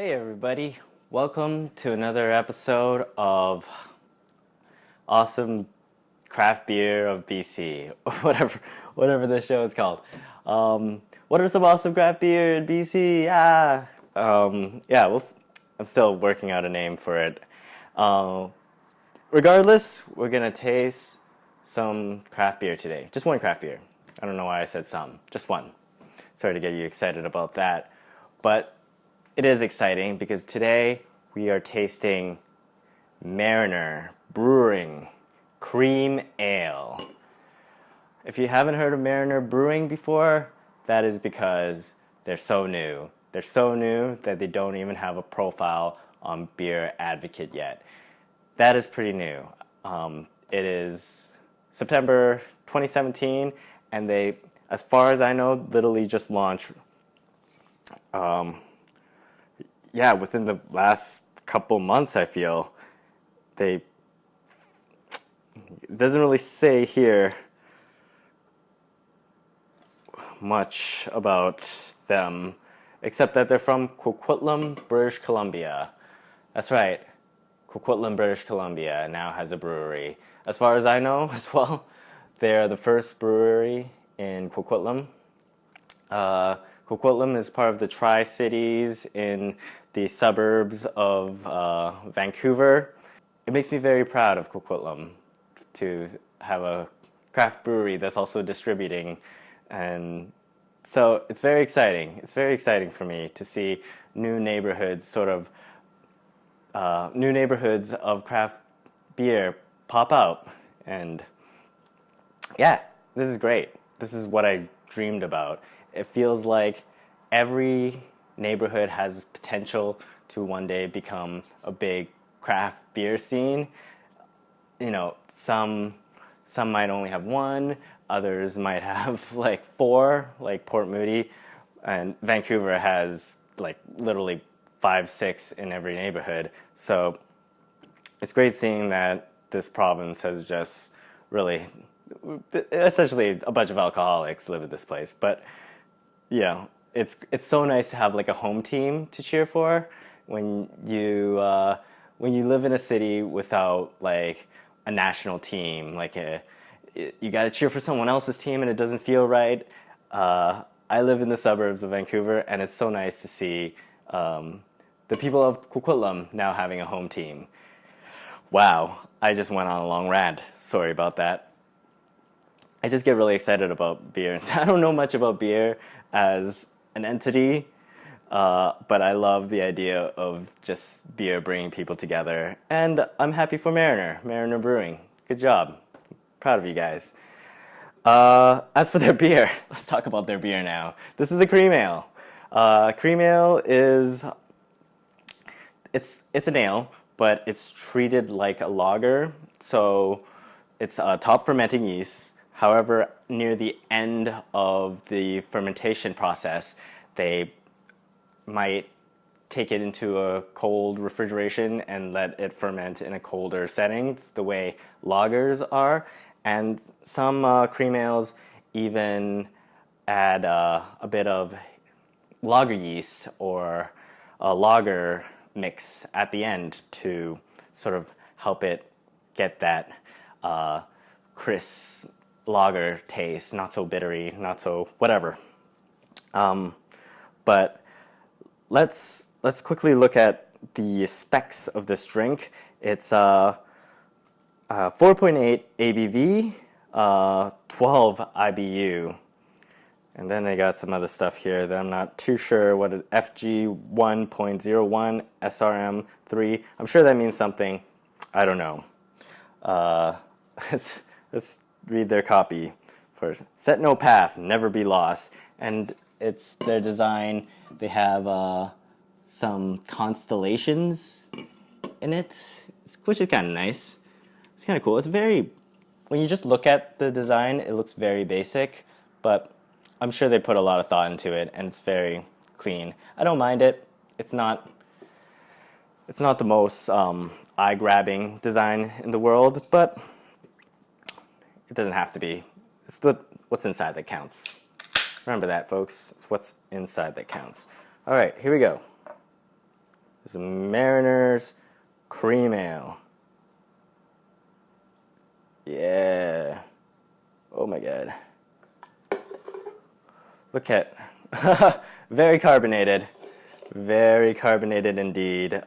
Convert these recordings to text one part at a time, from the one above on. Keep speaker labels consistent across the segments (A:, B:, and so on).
A: Hey everybody, welcome to another episode of Awesome Craft Beer of BC, or whatever this show is called. What are some awesome craft beer in BC? I'm still working out a name for it. Regardless, we're gonna taste some craft beer today. Just one craft beer. I don't know why I said some, just one. Sorry to get you excited about that, but it is exciting because today we are tasting Mariner Brewing Cream Ale. If you haven't heard of Mariner Brewing before, that is because they're so new. They're so new that they don't even have a profile on Beer Advocate yet. That is pretty new. It is September 2017, and they, as far as I know, literally just launched within the last couple months, I feel. It doesn't really say here much about them, except that they're from Coquitlam, British Columbia. That's right, Coquitlam, British Columbia now has a brewery. As far as I know as well, they're the first brewery in Coquitlam. Coquitlam is part of the Tri-Cities in the suburbs of Vancouver. It makes me very proud of Coquitlam to have a craft brewery that's also distributing, and so it's very exciting. It's very exciting for me to see new neighborhoods of craft beer pop out, and yeah, this is great. This is what I dreamed about. It feels like every neighborhood has potential to one day become a big craft beer scene. You know, some might only have one, others might have like four, like Port Moody, and Vancouver has like literally 5, 6 in every neighborhood. So it's great seeing that this province has just really, essentially a bunch of alcoholics live in this place, but yeah, it's so nice to have like a home team to cheer for when you live in a city without like a national team. You got to cheer for someone else's team, and it doesn't feel right. I live in the suburbs of Vancouver, and it's so nice to see the people of Coquitlam now having a home team. Wow, I just went on a long rant. Sorry about that. I just get really excited about beer. I don't know much about beer as an entity, but I love the idea of just beer bringing people together. And I'm happy for Mariner Brewing. Good job. Proud of you guys. As for their beer, let's talk about their beer now. This is a cream ale. Cream ale is, it's an ale, but it's treated like a lager. So it's top fermenting yeast. However, near the end of the fermentation process, they might take it into a cold refrigeration and let it ferment in a colder setting. It's the way lagers are. And some cream ales even add a bit of lager yeast or a lager mix at the end to sort of help it get that crisp lager taste, not so bittery, not so whatever. But let's quickly look at the specs of this drink. It's 4.8 ABV, 12 IBU, and then they got some other stuff here that I'm not too sure what it, FG 1.01 SRM 3. I'm sure that means something. I don't know. Let's read their copy first. Set no path, never be lost. And it's their design. They have some constellations in it, which is kind of nice. It's kind of cool. It's very, when you just look at the design, it looks very basic, but I'm sure they put a lot of thought into it, and it's very clean. I don't mind it. It's not the most eye-grabbing design in the world, but it doesn't have to be. It's what's inside that counts. Remember that, folks. It's what's inside that counts. All right, here we go. This is Mariner's Cream Ale. Yeah. Oh my god. Look at very carbonated. Very carbonated indeed.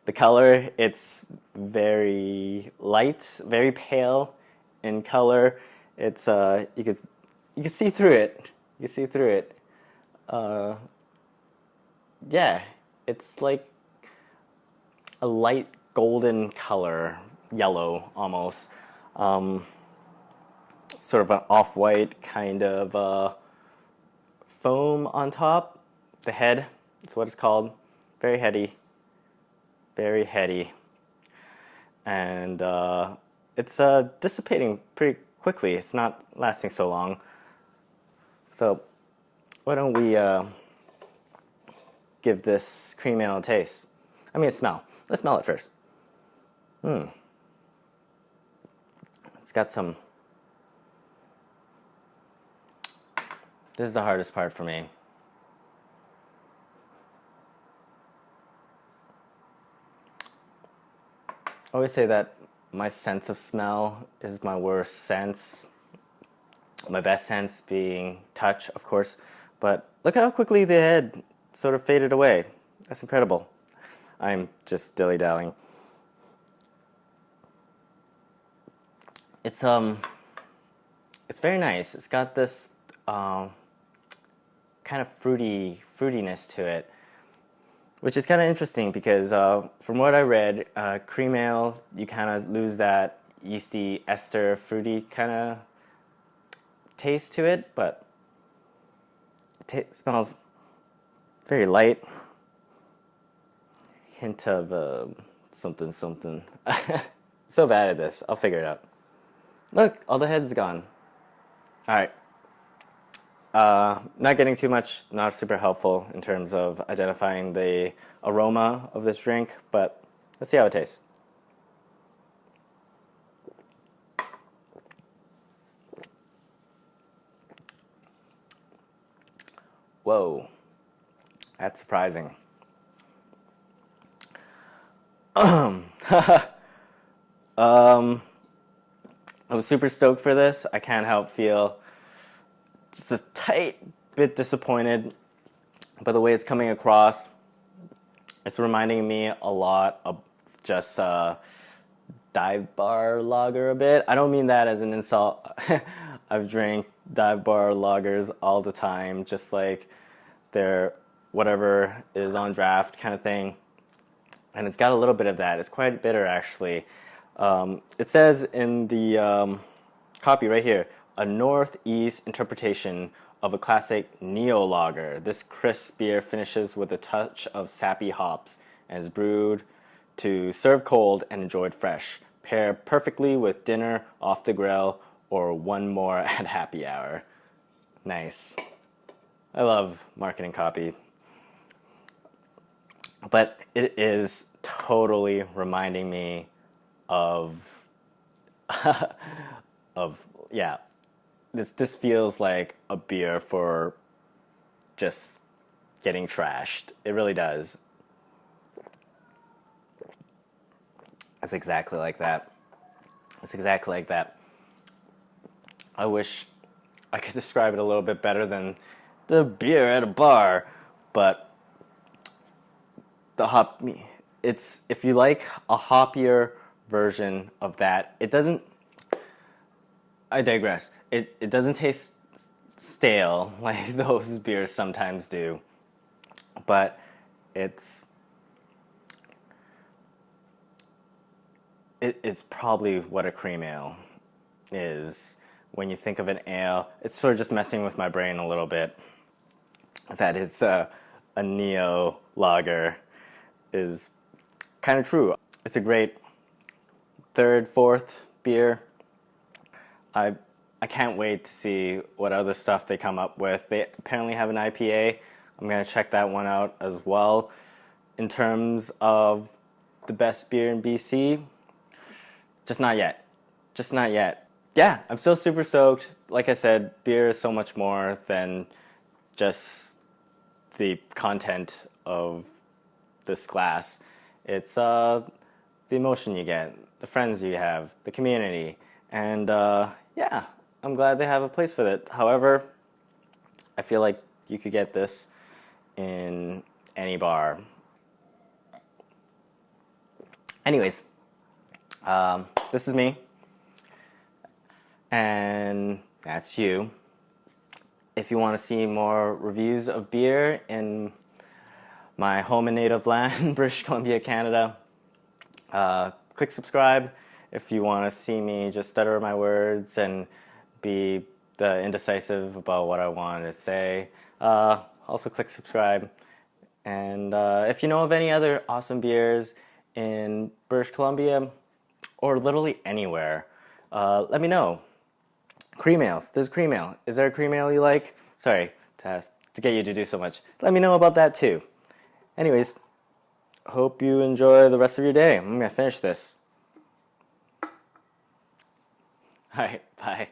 A: The color, it's very light, very pale in color. It's you can see through it. You can see through it. Yeah, it's like a light golden color, yellow almost. Sort of an off-white kind of foam on top. The head, that's what it's called. Very heady. Very heady. And it's dissipating pretty quickly. It's not lasting so long. So why don't we give this cream ale a taste? I mean, a smell. Let's smell it first. It's got some... This is the hardest part for me. I always say that my sense of smell is my worst sense. My best sense being touch, of course. But look how quickly the head sort of faded away. That's incredible. I'm just dilly-dallying. It's very nice. It's got this kind of fruitiness to it, which is kind of interesting because from what I read, cream ale, you kind of lose that yeasty, ester, fruity kind of taste to it, but it smells very light. Hint of something. So bad at this. I'll figure it out. Look, all the head's gone. All right. Not getting too much, not super helpful in terms of identifying the aroma of this drink, but let's see how it tastes. Whoa, that's surprising. I was super stoked for this. I can't help feel just a tight bit disappointed by the way it's coming across. It's reminding me a lot of just dive bar lager a bit. I don't mean that as an insult. I've drank dive bar lagers all the time, just like they're whatever is on draft kind of thing. And it's got a little bit of that. It's quite bitter, actually. It says in the copy right here, a Northeast interpretation of a classic neo-lager. This crisp beer finishes with a touch of sappy hops and is brewed to serve cold and enjoyed fresh. Pair perfectly with dinner, off the grill, or one more at happy hour. Nice. I love marketing copy. But it is totally reminding me of, yeah, this feels like a beer for just getting trashed. It really does. It's exactly like that. It's exactly like that. I wish I could describe it a little bit better than the beer at a bar, but the hop, it's, if you like a hoppier version of that, it doesn't, I digress. It doesn't taste stale like those beers sometimes do, but it's probably what a cream ale is. When you think of an ale, it's sort of just messing with my brain a little bit. That it's a neo lager is kind of true. It's a great third, fourth beer. I can't wait to see what other stuff they come up with. They apparently have an IPA. I'm going to check that one out as well. In terms of the best beer in BC, just not yet. Just not yet. Yeah, I'm still super soaked. Like I said, beer is so much more than just the content of this glass. It's the emotion you get, the friends you have, the community, and yeah, I'm glad they have a place for that. However, I feel like you could get this in any bar. Anyways, this is me, and that's you. If you want to see more reviews of beer in my home and native land, British Columbia, Canada, click subscribe. If you want to see me just stutter my words and be indecisive about what I want to say, also click subscribe. And if you know of any other awesome beers in British Columbia or literally anywhere, let me know. Cream ales. There's cream ale. Is there a cream ale you like? Sorry to get you to do so much. Let me know about that too. Anyways, hope you enjoy the rest of your day. I'm going to finish this. All right, bye.